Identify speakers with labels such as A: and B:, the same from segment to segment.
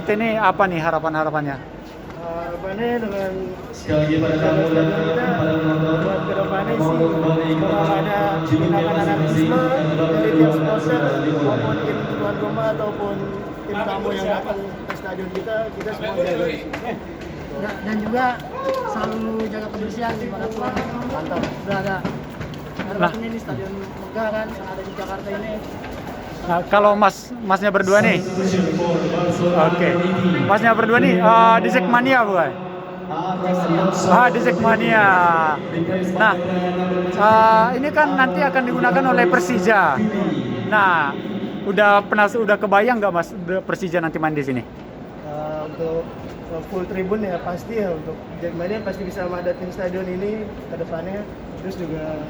A: seperti ini apa nih harapannya?
B: Harapannya dengan
C: Sekali lagi pada tamu dan pada penonton,
B: buat kedepannya sih
C: mohon kembali
B: semoga
C: kepada
B: ada tindakan
C: masing-masing
B: anarkisme dari tiap supporter
C: dimulai.
B: maupun tim tuan rumah ataupun tim tamu yang datang ke stadion kita semua jaga di sini.
D: Dan juga selalu jaga kebersihan di mana pun.
B: Mantap.
D: Udah ada
A: Nah.
D: ini di stadion megah kan, yang ada di Jakarta ini.
A: Nah, kalau masnya berdua nih, oke, masnya berdua nih di Jackmania bukan? Di Jackmania. Nah, ini kan nanti akan digunakan oleh Persija. Nah, udah kebayang nggak mas Persija nanti main di sini?
B: Untuk full tribun ya pasti ya, untuk Jackmania pasti bisa madatin stadion ini ke depannya. Terus juga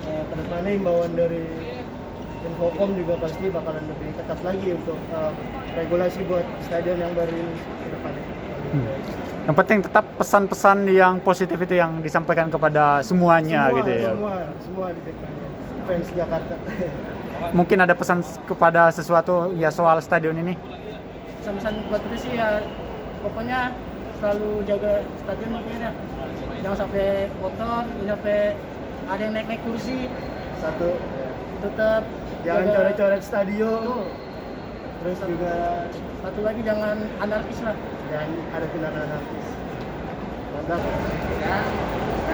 B: ke depannya himbauan dari Infocom juga pasti bakalan lebih ketat lagi untuk regulasi buat stadion yang baru ini ke depannya.
A: Yang penting tetap pesan-pesan yang positif itu yang disampaikan kepada semuanya gitu ya.
B: Semua di Jackmania, fans Jakarta.
A: Mungkin ada pesan kepada sesuatu ya soal stadion ini.
D: Pesan-pesan buat itu sih ya, pokoknya selalu jaga stadion mungkin ya. Jangan sampai kotor, jangan sampai ada yang naik-naik kursi.
B: Satu,
D: Tetap
B: jangan
D: jaga-
B: coret-coret stadion.
D: Tuh.
B: Terus juga
D: Satu lagi jangan anarkis lah.
B: jangan ada tindakan anarkis. Mantap.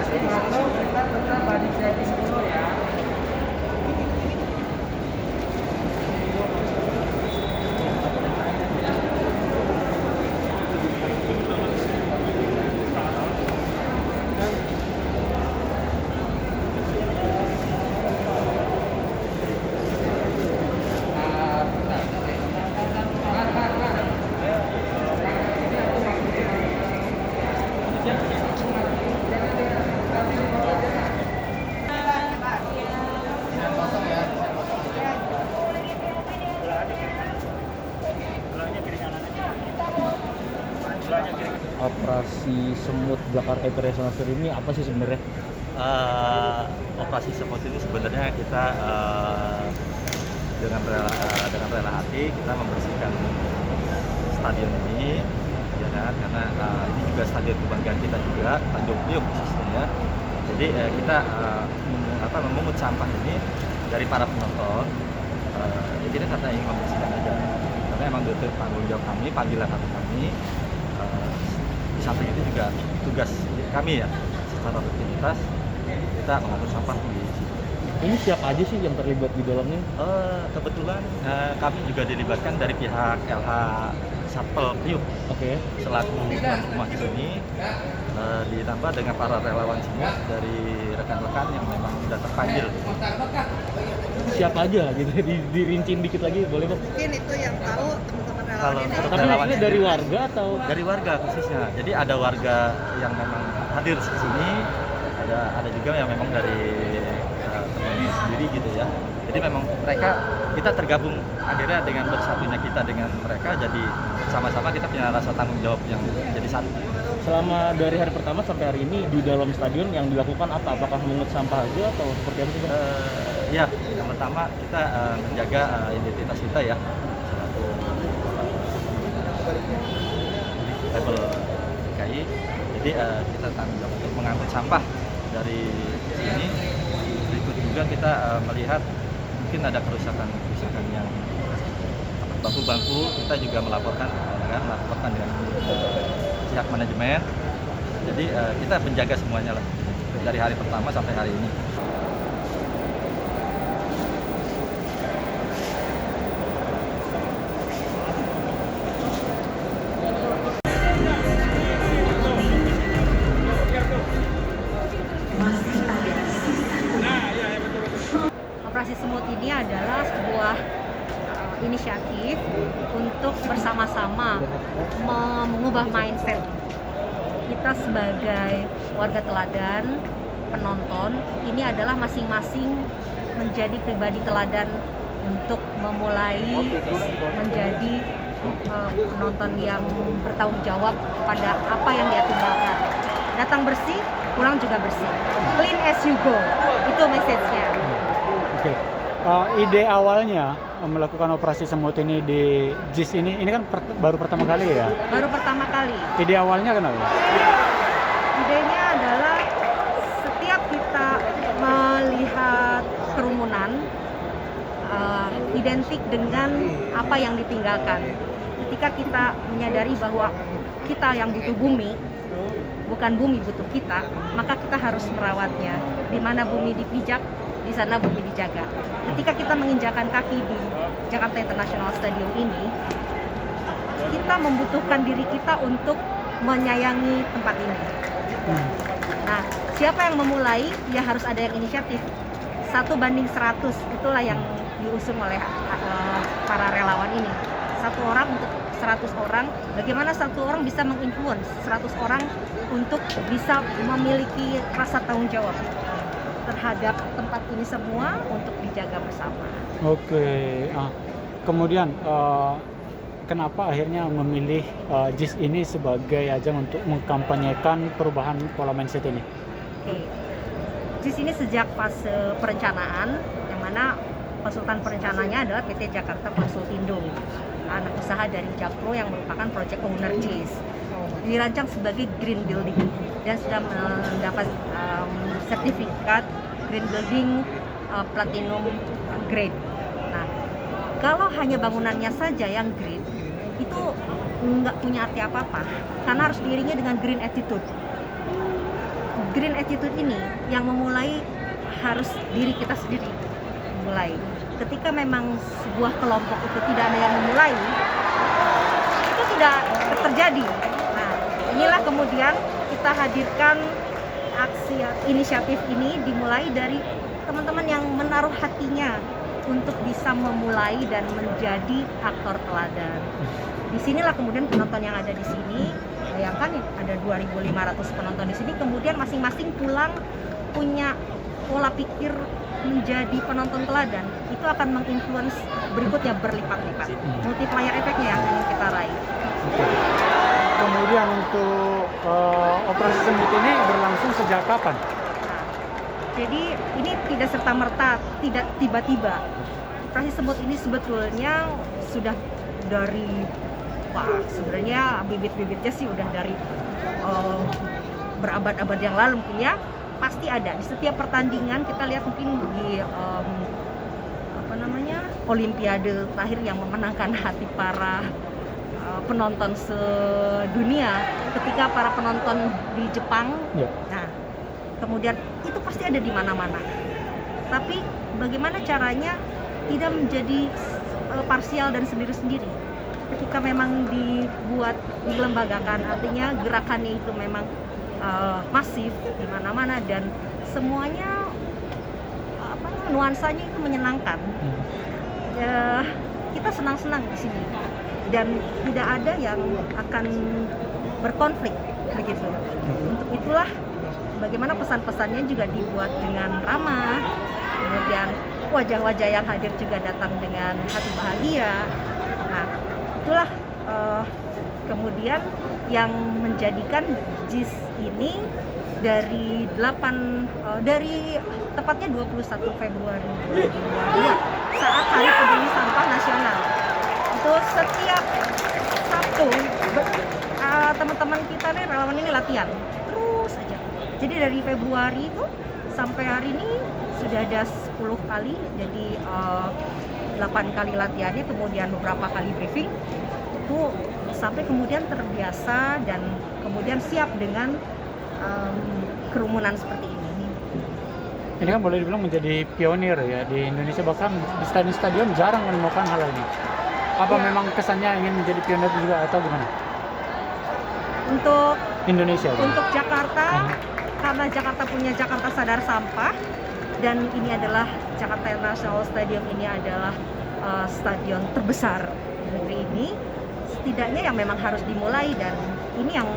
D: Kita tetap body service dulu ya.
E: Operasi semut Jakarta International Fair ini apa sih sebenarnya?
F: Operasi semut ini sebenarnya kita dengan rela hati kita membersihkan stadion ini, ya kan? Karena ini juga stadion kebanggaan kita juga, Tanjung Priok khususnya. Jadi kita memungut sampah ini dari para penonton. Jadi karena ingin membersihkan aja, karena emang itu tanggung jawab kami, panggilan kami. Di samping itu juga tugas kami ya, secara rutinitas kita mengangkut sampah di situ.
E: Ini siapa aja sih yang terlibat di dalamnya?
F: Kebetulan kami juga dilibatkan dari pihak LH Satpol Priok
E: Oke.
F: selaku tuan rumah di sini, ditambah dengan para relawan semua dari rekan-rekan yang memang sudah terpanggil.
E: Siapa aja gitu? Dirinciin dikit lagi boleh Bang?
G: Mungkin itu yang tahu teman-teman relawan
F: Kalau
G: ini.
E: Tapi
F: relawan
E: maksudnya dari warga atau?
F: dari warga khususnya. Jadi ada warga yang memang hadir di sini, ada juga yang memang dari teman sendiri gitu ya. Jadi memang mereka, kita tergabung akhirnya dengan bersatunya kita dengan mereka, jadi sama-sama kita punya rasa tanggung jawab yang jadi satu.
E: Selama dari hari pertama sampai hari ini di dalam stadion yang dilakukan apa? Apakah mengut sampah aja atau seperti apa sih Bang?
F: Ya, yang pertama kita menjaga identitas kita ya, selaku label DKI. Jadi kita tanggung jawab untuk mengangkut sampah dari sini. Berikut juga kita melihat mungkin ada kerusakan yang bangku-bangku, kita juga melaporkan dengan pihak manajemen. Jadi kita menjaga semuanya lah dari hari pertama sampai hari ini.
G: Operasi semut ini adalah sebuah inisiatif untuk bersama-sama mengubah mindset kita sebagai warga teladan, penonton. Ini adalah masing-masing menjadi pribadi teladan untuk memulai menjadi penonton yang bertanggung jawab pada apa yang dia tinggalkan. Datang bersih, pulang juga bersih. Clean as you go, itu message-nya.
E: Oke.
A: ide awalnya melakukan operasi semut ini di JIS ini kan baru pertama kali ya?
G: Baru pertama kali.
A: Ide awalnya kenapa?
G: Idenya adalah setiap kita melihat kerumunan identik dengan apa yang ditinggalkan. Ketika kita menyadari bahwa kita yang butuh bumi, bukan bumi butuh kita, maka kita harus merawatnya. Di mana bumi dipijak, di sana bumi dijaga. Ketika kita menginjakan kaki di Jakarta International Stadium ini, kita membutuhkan diri kita untuk menyayangi tempat ini. Nah, siapa yang memulai, ya harus ada yang inisiatif. 1:100, itulah yang diusung oleh para relawan ini. 1 orang untuk 100 orang, bagaimana 1 orang bisa menginfluence 100 orang untuk bisa memiliki rasa tanggung jawab terhadap tempat ini semua untuk dijaga bersama.
A: Oke. Kemudian kenapa akhirnya memilih JIS ini sebagai ajang untuk mengkampanyekan perubahan pola mindset ini?
G: Oke. JIS ini sejak fase perencanaan, yang mana konsultan perencananya adalah PT Jakarta Konsultindo, anak usaha dari Jakpro yang merupakan project owner JIS. Dirancang sebagai green building dan sudah mendapat sertifikat green building platinum grade. Nah, kalau hanya bangunannya saja yang green, itu nggak punya arti apa-apa, karena harus diiringi dengan green attitude. Green attitude ini yang memulai harus diri kita sendiri mulai. Ketika memang sebuah kelompok itu tidak ada yang memulai, itu tidak terjadi. Nah, inilah kemudian kita hadirkan aksi inisiatif ini dimulai dari teman-teman yang menaruh hatinya untuk bisa memulai dan menjadi aktor teladan. Disinilah kemudian penonton yang ada di sini, bayangkan ya, ada 2.500 penonton di sini, kemudian masing-masing pulang punya pola pikir menjadi penonton teladan, itu akan menginfluence berikutnya berlipat-lipat. Multiplier efeknya yang ingin kita raih.
A: Kemudian untuk operasi semut ini berlangsung sejak kapan?
G: Nah, jadi ini tidak serta-merta, tidak tiba-tiba. Operasi semut ini sebetulnya sudah dari sebenarnya bibit-bibitnya sih udah dari berabad-abad yang lalu mungkin ya. Pasti ada di setiap pertandingan. Kita lihat mungkin di Olimpiade terakhir yang memenangkan hati para penonton sedunia, ketika para penonton di Jepang. Nah, kemudian itu pasti ada di mana-mana. Tapi bagaimana caranya tidak menjadi parsial dan sendiri-sendiri. Ketika memang dibuat, dilembagakan, artinya gerakannya itu memang masif di mana-mana dan semuanya nuansanya itu menyenangkan. Kita senang-senang di sini dan tidak ada yang akan berkonflik begitu. Untuk itulah bagaimana pesan-pesannya juga dibuat dengan ramah, kemudian wajah-wajah yang hadir juga datang dengan hati bahagia. Nah, itulah kemudian yang menjadikan JIS ini dari tepatnya 21 Februari 2022 saat Hari Peduli Sampah Nasional. Itu setiap Sabtu teman-teman kita nih relawan ini latihan terus aja. Jadi dari Februari itu sampai hari ini sudah ada 10 kali, jadi 8 kali latihannya, kemudian beberapa kali briefing. Itu sampai kemudian terbiasa dan kemudian siap dengan kerumunan seperti ini.
A: Ini kan boleh dibilang menjadi pionir ya di Indonesia, bahkan di stadion-stadion jarang menemukan hal ini. Apa memang kesannya ingin menjadi pionir juga atau gimana?
G: Untuk
A: Indonesia.
G: Untuk Jakarta, karena Jakarta punya Jakarta Sadar Sampah dan ini adalah Jakarta International Stadium, ini adalah stadion terbesar di negeri ini. Setidaknya yang memang harus dimulai dan ini yang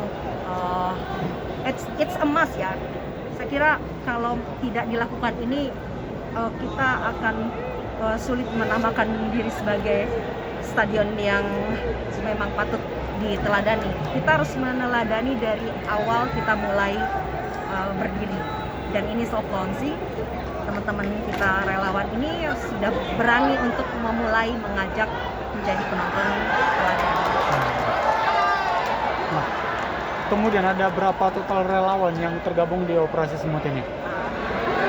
G: it's a must ya. Saya kira kalau tidak dilakukan ini kita akan sulit menamakan diri sebagai stadion yang memang patut diteladani. Kita harus meneladani dari awal kita mulai berdiri dan ini soft launching. teman-teman kita relawan ini sudah berani untuk memulai mengajak menjadi penonton teladan.
A: Nah, kemudian ada berapa total relawan yang tergabung di operasi semut ini?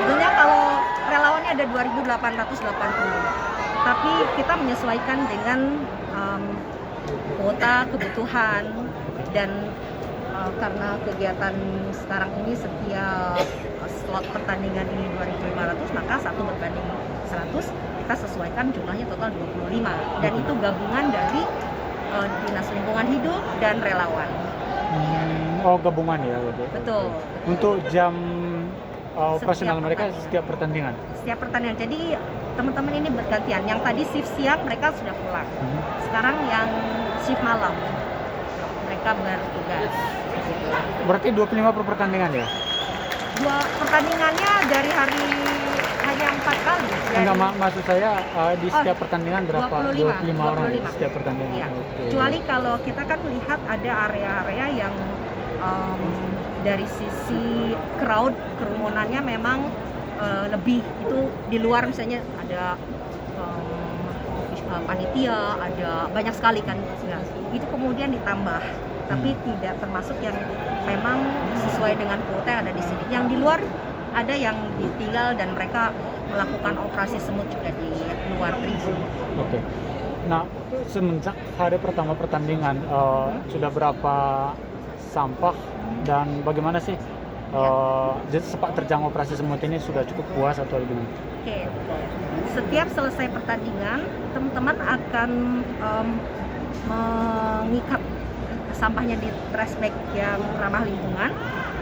G: Tentunya kalau relawannya ada 2.880, tapi kita menyesuaikan dengan kuota kebutuhan dan karena kegiatan sekarang ini setiap slot pertandingan ini 2.500, maka satu berbanding 100 kita sesuaikan jumlahnya total 25 dan itu gabungan dari Dinas Lingkungan Hidup dan relawan.
A: Oh, gabungan ya.
G: Betul.
A: Untuk jam operasional
G: Setiap
A: mereka
G: pertandingan.
A: setiap pertandingan.
G: Setiap pertandingan. Jadi teman-teman ini bergantian. Yang tadi shift siang mereka sudah pulang. Sekarang yang shift malam mereka bertugas.
A: Berarti 25 per pertandingan ya?
G: Dua pertandingannya dari hari hanya 4 kali.
A: Enggak, maksud saya di setiap pertandingan berapa?
G: 25
A: orang
G: 25.
A: setiap pertandingan.
G: Iya.
A: Oke.
G: Kecuali kalau kita kan melihat ada area-area yang dari sisi crowd kerumunannya memang lebih, itu di luar misalnya ada panitia, ada banyak sekali kan, nah, itu kemudian ditambah, tapi tidak termasuk yang memang sesuai dengan kuota yang ada di sini. Yang di luar ada yang ditinggal dan mereka melakukan operasi semut juga di luar tribun.
A: Oke. Nah, semenjak hari pertama pertandingan sudah berapa sampah dan bagaimana sih sepak terjang operasi semut ini, sudah cukup puas atau gimana?
G: Oke. Setiap selesai pertandingan, teman-teman akan mengikat sampahnya di trash bag yang ramah lingkungan,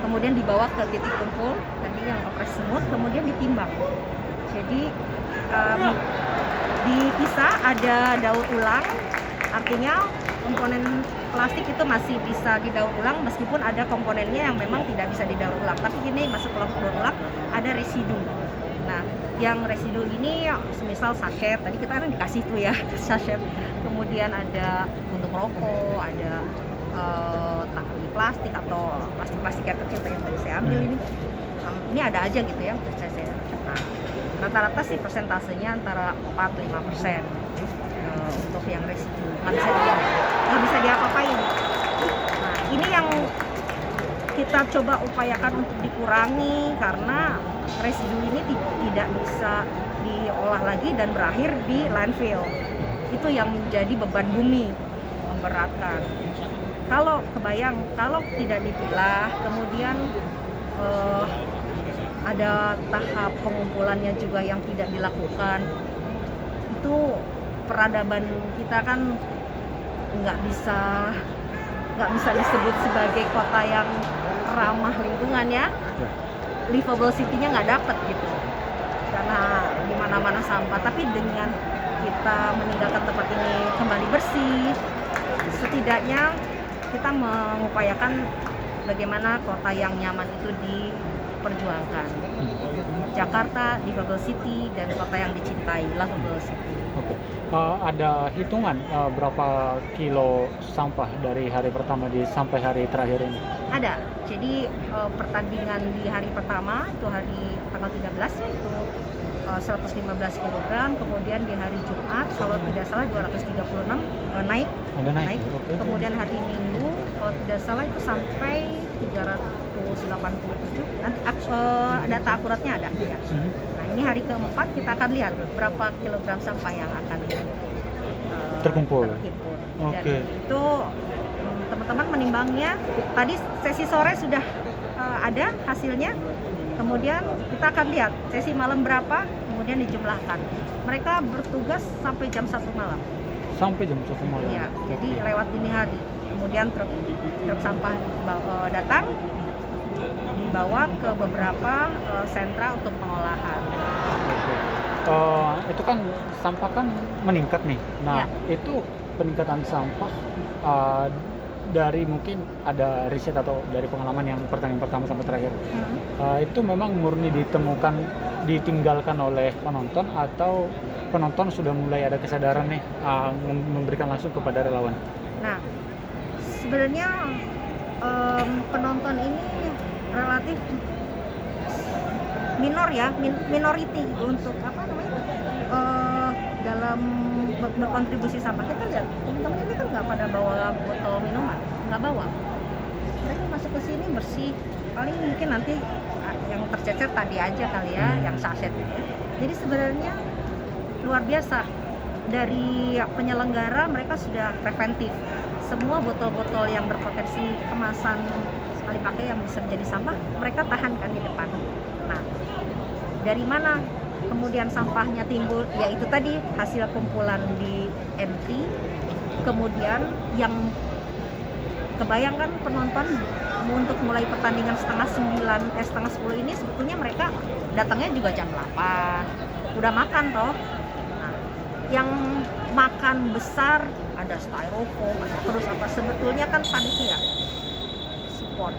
G: kemudian dibawa ke titik kumpul tadi yang operasi semut, kemudian ditimbang. Jadi dipisah, ada daur ulang, artinya komponen plastik itu masih bisa didaur ulang meskipun ada komponennya yang memang tidak bisa didaur ulang. Tapi ini masuk kelompok daur ulang, ada residu. Nah, yang residu ini semisal sachet, tadi kita kan dikasih tuh ya sachet. Kemudian ada untuk rokok, ada tali plastik atau plastik-plastik yang kecil yang tadi saya ambil ini. Ini ada aja gitu ya, saya. Nah, rata-rata sih persentasenya antara 4-5% untuk yang residu. Nggak bisa diapa-apain. Nah, ini yang kita coba upayakan untuk dikurangi karena residu ini tidak bisa diolah lagi dan berakhir di landfill. Itu yang menjadi beban bumi, memberatkan. Kalau kebayang, kalau tidak dipilah, kemudian ada tahap pengumpulannya juga yang tidak dilakukan, itu peradaban kita kan nggak bisa disebut sebagai kota yang ramah lingkungan ya. Livable city-nya nggak dapet gitu, karena di mana-mana sampah. Tapi dengan kita meninggalkan tempat ini kembali bersih, setidaknya kita mengupayakan bagaimana kota yang nyaman itu diperjuangkan. Jakarta livable city dan kota yang dicintai, lovable city.
A: Oke. Ada hitungan berapa kilo sampah dari hari pertama sampai hari terakhir ini?
G: Ada. Jadi pertandingan di hari pertama itu hari tanggal 13 itu 115 kg, kemudian di hari Jumat kalau tidak salah 236 naik.
A: Ada naik. Okay.
G: Kemudian hari Minggu kalau tidak salah itu sampai 387. Nanti data akuratnya ada ya. Nah, ini hari keempat kita akan lihat berapa kilogram sampah yang akan
A: terkumpul.
G: Dan itu teman-teman menimbangnya. Tadi sesi sore sudah ada hasilnya. Kemudian kita akan lihat sesi malam berapa, kemudian dijumlahkan. Mereka bertugas sampai jam 1 malam.
A: Sampai jam 1 malam?
G: Iya, jadi lewat dini hari. Kemudian truk sampah datang, dibawa ke beberapa sentra untuk pengolahan.
A: Itu kan sampah kan meningkat nih. Nah,
G: ya.
A: Itu peningkatan sampah dari mungkin ada riset atau dari pengalaman yang pertandingan pertama sampai terakhir. Itu memang murni ditinggalkan oleh penonton atau penonton sudah mulai ada kesadaran nih memberikan langsung kepada relawan?
G: Nah, sebenarnya penonton ini relatif minority untuk apa namanya dalam berkontribusi sampah. Kita lihat teman-teman ini kan nggak pada bawa botol minuman, nggak bawa. Mereka masuk ke sini bersih, paling mungkin nanti yang tercecer tadi aja kali ya, yang saset gitu ya. Jadi sebenarnya luar biasa, dari penyelenggara mereka sudah preventif. Semua botol-botol yang berpotensi kemasan sekali pakai yang bisa menjadi sampah, mereka tahankan di depan. Nah, dari mana kemudian sampahnya timbul? Yaitu tadi hasil kumpulan di MT. Kemudian yang kebayangkan penonton untuk mulai pertandingan setengah 10 ini sebetulnya mereka datangnya juga jam 8, udah makan toh. Nah, yang makan besar ada styrofoam, ada terus apa, sebetulnya kan panitia support.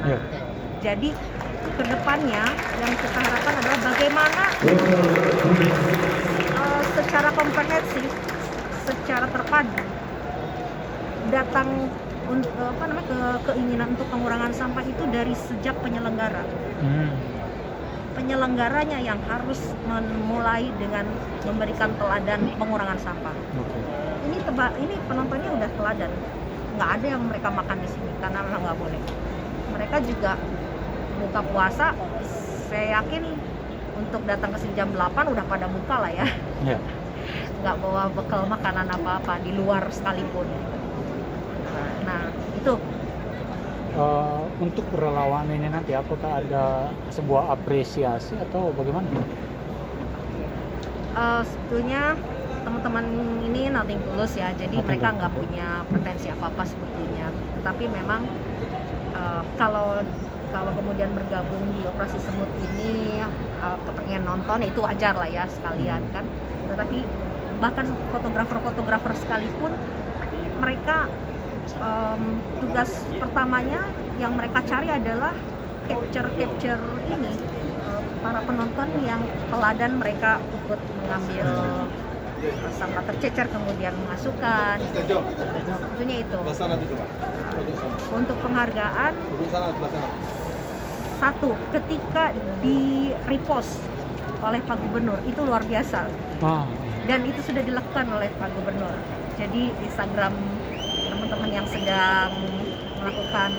A: Ya.
G: Jadi kedepannya yang kita harapkan adalah bagaimana secara komprehensif, secara terpadu datang keinginan untuk pengurangan sampah itu dari sejak penyelenggara. Penyelenggaranya yang harus memulai dengan memberikan teladan pengurangan sampah. Ini penontonnya udah teladan, nggak ada yang mereka makan di sini karena memang nggak boleh. Mereka juga buka puasa, saya yakin untuk datang ke sini jam 8 udah pada buka lah ya.
A: Ya.
G: Nggak bawa bekal makanan apa-apa di luar sekalipun. Nah itu.
A: Untuk relawan ini nanti apakah ada sebuah apresiasi atau bagaimana?
G: Sebetulnya teman-teman ini nothing tulus ya, jadi mereka nggak punya pretensi apa-apa sebetulnya. Tetapi memang kalau kemudian bergabung di Operasi Semut ini kepengen nonton itu wajar lah ya sekalian kan. Tetapi bahkan fotografer sekalipun mereka tugas pertamanya yang mereka cari adalah capture ini para penonton yang teladan, mereka ikut mengambil sampah tercecer kemudian memasukkan. Tentunya itu. Untuk penghargaan, satu, ketika di repost oleh Pak Gubernur itu luar biasa. Dan itu sudah dilakukan oleh Pak Gubernur. Jadi Instagram teman-teman yang sedang melakukan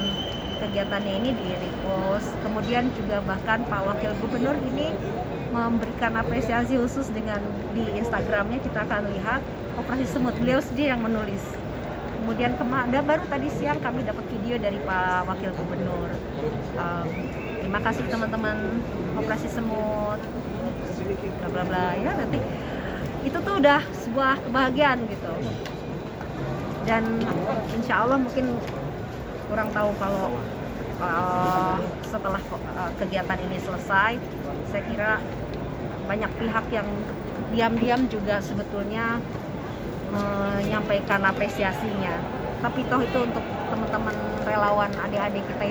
G: kegiatannya ini di repost. Kemudian juga bahkan Pak Wakil Gubernur ini memberikan apresiasi khusus dengan di Instagramnya, kita akan lihat Operasi Semut, beliau sendiri yang menulis. Kemudian baru tadi siang kami dapat video dari Pak Wakil Gubernur. Terima kasih teman-teman Operasi Semut, bla bla bla ya, nanti itu tuh udah sebuah kebahagiaan gitu. Dan insya Allah mungkin kurang tahu kalau setelah kegiatan ini selesai, saya kira banyak pihak yang diam-diam juga sebetulnya menyampaikan apresiasinya. Tapi toh itu untuk teman-teman relawan adik-adik kita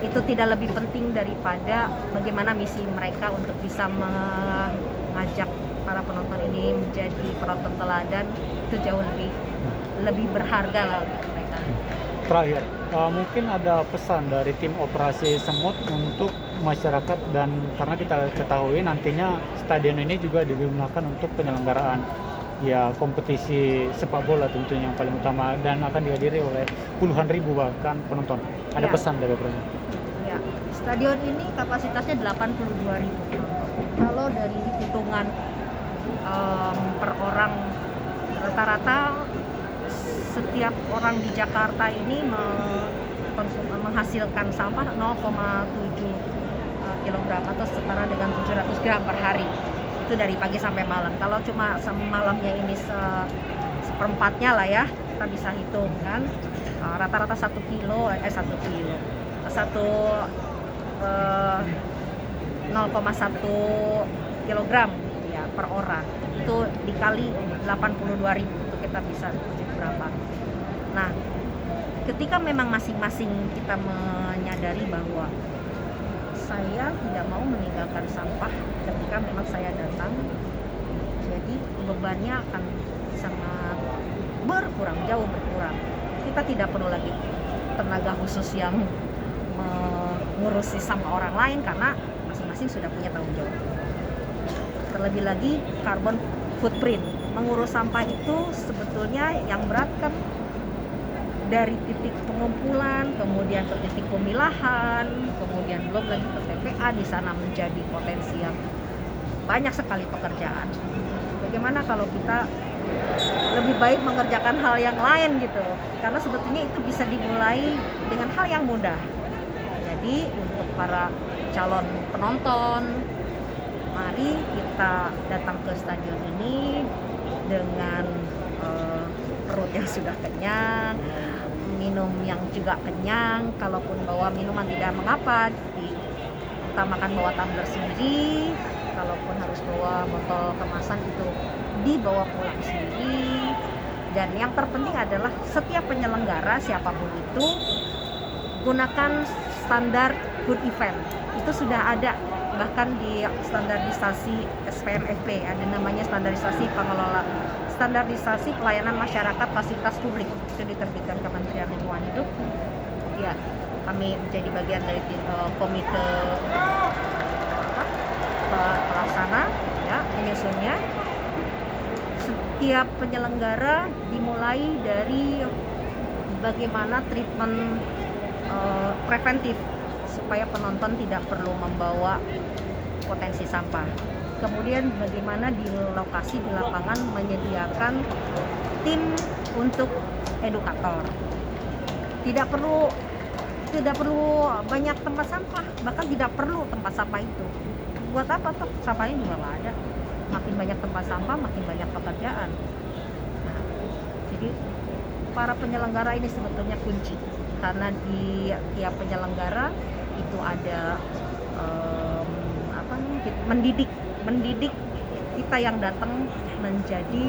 G: itu tidak lebih penting daripada bagaimana misi mereka untuk bisa mengajak para penonton ini menjadi penonton teladan. Itu jauh lebih berharga lah untuk mereka.
A: Terakhir, mungkin ada pesan dari tim Operasi Semut untuk masyarakat, dan karena kita ketahui nantinya stadion ini juga digunakan untuk penyelenggaraan ya kompetisi sepak bola tentunya yang paling utama, dan akan dihadiri oleh puluhan ribu bahkan penonton. Ada pesan dari Operasi?
G: Ya, stadion ini kapasitasnya 82.000 penonton. Kalau dari hitungan per orang, rata-rata setiap orang di Jakarta ini menghasilkan sampah 0,7 kg atau setara dengan 700 gram per hari. Itu dari pagi sampai malam. Kalau cuma malamnya ini seperempatnya lah ya, kita bisa hitung kan. Rata-rata 1 kilo 0,1 kilogram ya per orang. Itu dikali 82.000 itu kita bisa berapa. Nah, ketika memang masing-masing kita menyadari bahwa saya tidak mau meninggalkan sampah ketika memang saya datang, jadi bebannya akan sangat jauh berkurang. Kita tidak perlu lagi tenaga khusus yang mengurusi sampah orang lain karena masing-masing sudah punya tanggung jawab. Terlebih lagi carbon footprint, mengurus sampah itu sebetulnya yang berat kan dari titik pengumpulan, kemudian ke titik pemilahan, kemudian belum lagi ke TPA, di sana menjadi potensi yang banyak sekali pekerjaan. Bagaimana kalau kita lebih baik mengerjakan hal yang lain gitu, karena sebetulnya itu bisa dimulai dengan hal yang mudah. Jadi untuk para calon penonton, mari kita datang ke stadion ini dengan perut yang sudah kenyang, minum yang juga kenyang. Kalaupun bawa minuman tidak mengapa, utamakan bawa tumbler sendiri. Kalaupun harus bawa botol kemasan itu dibawa pulang sendiri. Dan yang terpenting adalah setiap penyelenggara siapapun itu gunakan standar good event. Itu sudah ada bahkan di standarisasi SPMFP, ada namanya standarisasi pelayanan masyarakat fasilitas publik, itu diterbitkan Kementerian Lingkungan Hidup. Ya, kami menjadi bagian dari komite pelaksana ya menyusunnya. Setiap penyelenggara dimulai dari bagaimana treatment preventif supaya penonton tidak perlu membawa potensi sampah. Kemudian bagaimana di lokasi di lapangan menyediakan tim untuk edukator. Tidak perlu banyak tempat sampah, bahkan tidak perlu tempat sampah itu. Buat apa toh? Sampahnya juga nggak ada. Makin banyak tempat sampah, makin banyak pekerjaan. Nah, jadi para penyelenggara ini sebetulnya kunci, karena di tiap penyelenggara itu ada mendidik kita yang datang menjadi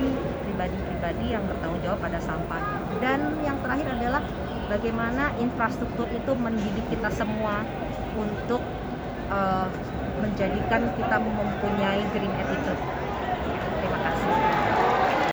G: pribadi-pribadi yang bertanggung jawab pada sampah. Dan yang terakhir adalah bagaimana infrastruktur itu mendidik kita semua untuk menjadikan kita mempunyai green attitude.